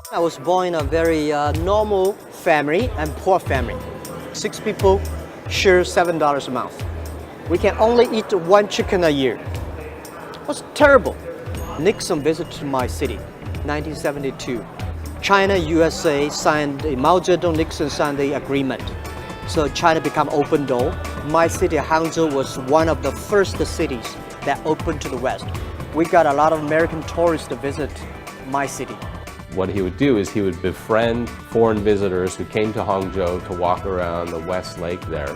I was born in a very normal family and poor family. 6 people share $7 a month. We can only eat 1 chicken a year. It was terrible. Nixon visited my city, 1972. China, USA signed, Mao Zedong-Nixon signed the agreement. So China became open door. My city, Hangzhou, was one of the first cities that opened to the West. We got a lot of American tourists to visit my city. What he would do is he would befriend foreign visitors who came to Hangzhou to walk around the West Lake there.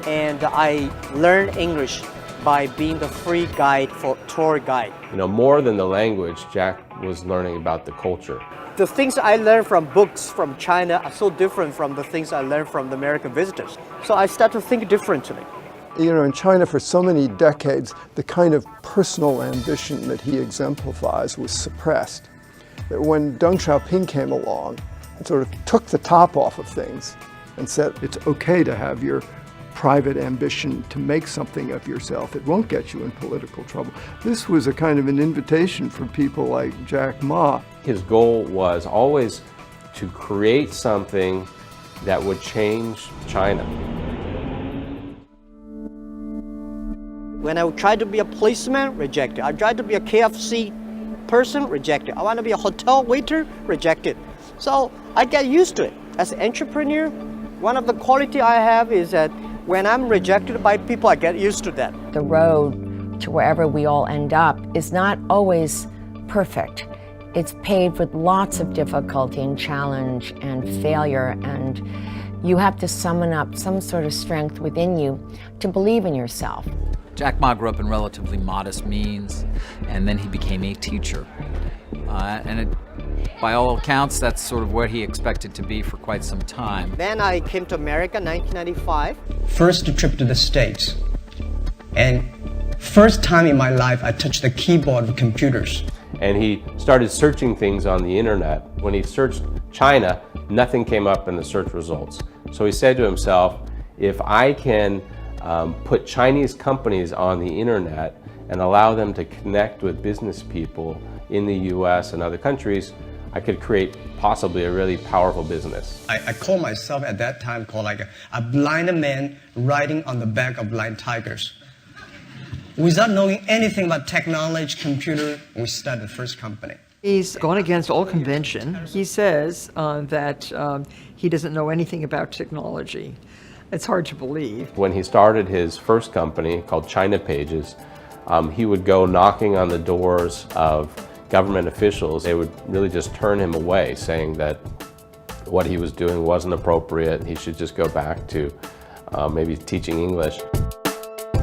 And I learned English by being the free guide for tour guide. You know, more than the language, Jack was learning about the culture. The things I learned from books from China are so different from the things I learned from the American visitors. So I started to think differently. You know, in China for so many decades, the kind of personal ambition that he exemplifies was suppressed. That when Deng Xiaoping came along, it sort of took the top off of things and said, it's okay to have your private ambition to make something of yourself. It won't get you in political trouble. This was a kind of an invitation for people like Jack Ma. His goal was always to create something that would change China. When I tried to be a policeman, rejected. I tried to be a KFC person, rejected. I want to be a hotel waiter, rejected. So I get used to it. As an entrepreneur, one of the quality I have is that when I'm rejected by people, I get used to that. The road to wherever we all end up is not always perfect. It's paved with lots of difficulty and challenge and failure, and you have to summon up some sort of strength within you to believe in yourself. Jack Ma grew up in relatively modest means, and then he became a teacher. By all accounts, that's sort of where he expected to be for quite some time. Then I came to America in 1995. First trip to the States. And first time in my life I touched the keyboard of computers. And he started searching things on the internet. When he searched China, nothing came up in the search results. So he said to himself, if I can put Chinese companies on the internet and allow them to connect with business people in the US and other countries, I could create possibly a really powerful business. I call myself at that time called like a blind man riding on the back of blind tigers. Without knowing anything about technology, computer, we started the first company. He's gone against all convention. He says that he doesn't know anything about technology. It's hard to believe. When he started his first company called China Pages, he would go knocking on the doors of government officials. They would really just turn him away, saying that what he was doing wasn't appropriate. He should just go back to maybe teaching English.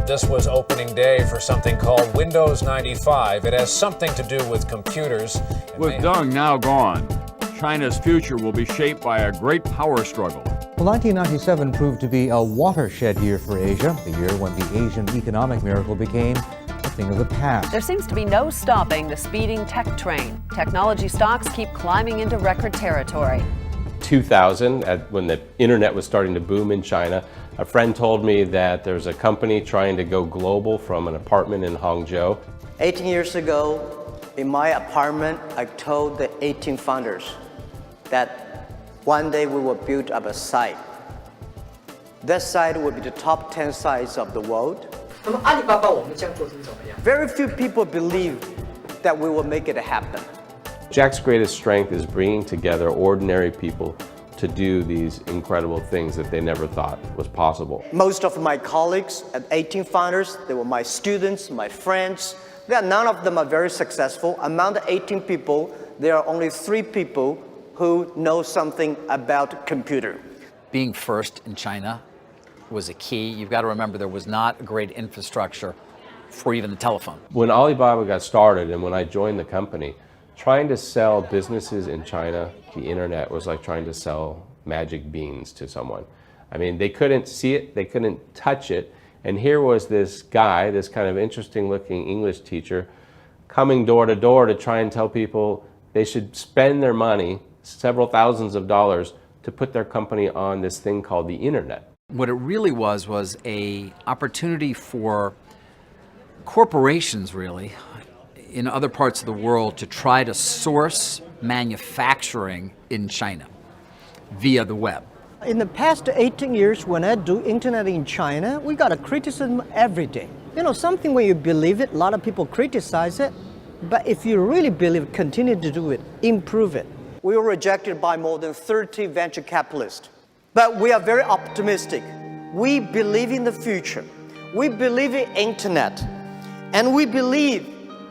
This was opening day for something called Windows 95. It has something to do with computers. With Deng now gone, China's future will be shaped by a great power struggle. Well, 1997 proved to be a watershed year for Asia, the year when the Asian economic miracle became a thing of the past. There seems to be no stopping the speeding tech train. Technology stocks keep climbing into record territory. 2000, when the internet was starting to boom in China, a friend told me that there's a company trying to go global from an apartment in Hangzhou. 18 years ago, in my apartment, I told the 18 founders that one day we will build up a site. That site will be the top 10 sites of the world. Very few people believe that we will make it happen. Jack's greatest strength is bringing together ordinary people to do these incredible things that they never thought was possible. Most of my colleagues at 18 founders, they were my students, my friends. None of them are very successful. Among the 18 people, there are only 3 people who know something about computer. Being first in China was a key. You've got to remember there was not a great infrastructure for even the telephone. When Alibaba got started and when I joined the company, trying to sell businesses in China, the internet, was like trying to sell magic beans to someone. I mean, they couldn't see it, they couldn't touch it, and here was this guy, this kind of interesting looking English teacher, coming door to door to try and tell people they should spend their money, several thousands of dollars, to put their company on this thing called the internet. What it really was an opportunity for corporations, really, in other parts of the world to try to source manufacturing in China via the web? In the past 18 years, when I do internet in China, we got a criticism every day. You know, something when you believe it, a lot of people criticize it. But if you really believe it, continue to do it, improve it. We were rejected by more than 30 venture capitalists. But we are very optimistic. We believe in the future. We believe in internet. And we believe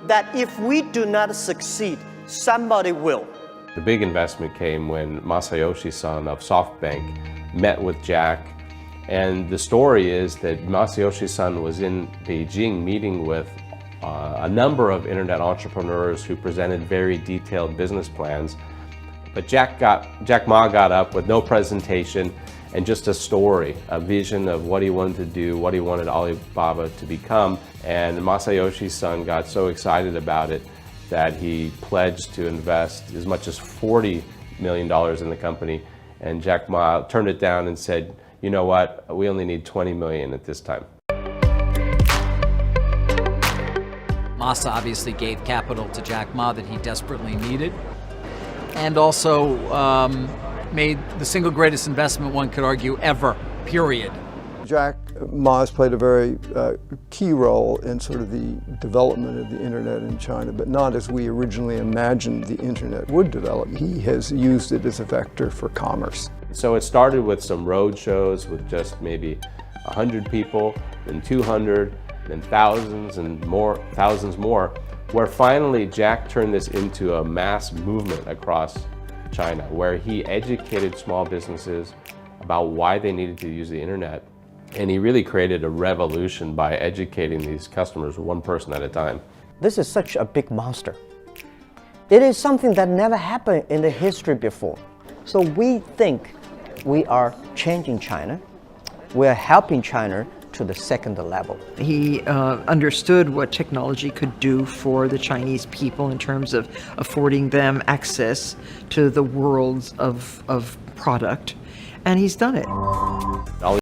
that if we do not succeed, somebody will. The big investment came when Masayoshi Son of SoftBank met with Jack. And the story is that Masayoshi Son was in Beijing meeting with a number of internet entrepreneurs who presented very detailed business plans. But Jack Ma got up with no presentation and just a story, a vision of what he wanted to do, what he wanted Alibaba to become. And Masayoshi Son got so excited about it that he pledged to invest as much as $40 million in the company. And Jack Ma turned it down and said, you know what, we only need 20 million at this time. Masa obviously gave capital to Jack Ma that he desperately needed, and also made the single greatest investment, one could argue, ever, period. Jack Ma has played a very key role in sort of the development of the internet in China, but not as we originally imagined the internet would develop. He has used it as a vector for commerce. So it started with some road shows with just maybe 100 people, then 200, then thousands more, where finally Jack turned this into a mass movement across China, where he educated small businesses about why they needed to use the internet. And he really created a revolution by educating these customers one person at a time. This is such a big monster. It is something that never happened in the history before. So we think we are changing China. We are helping China to the second level. He understood what technology could do for the Chinese people in terms of affording them access to the worlds of product, and he's done it.